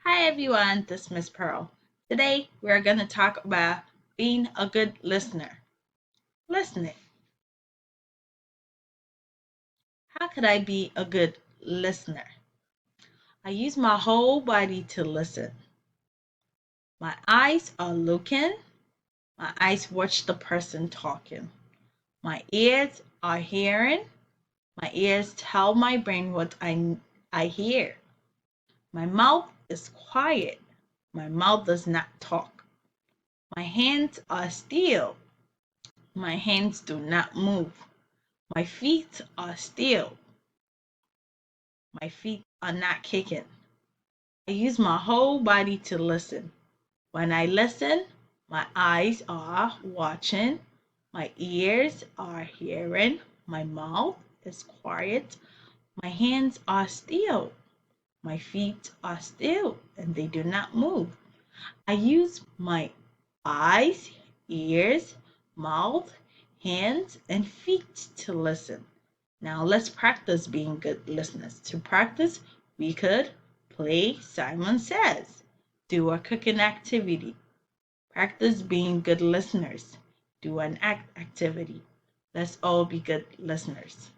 Hi everyone, this is Miss Pearl. Today we're going to talk about being a good listener. Listening. How could I be a good listener? I use my whole body to listen. My eyes are looking. My eyes watch the person talking. My ears are hearing. My ears tell my brain what I hear. My mouth is quiet. My mouth does not talk. My hands are still. My hands do not move. My feet are still. My feet are not kicking. I use my whole body to listen. When I listen, my eyes are watching, my ears are hearing, my mouth is quiet, my hands are still, my feet are still, and they do not move. I use my eyes, ears, mouth, hands, and feet to listen. Now let's practice being good listeners. To practice, we could play Simon Says, do a cooking activity, practice being good listeners, do an act activity. Let's all be good listeners.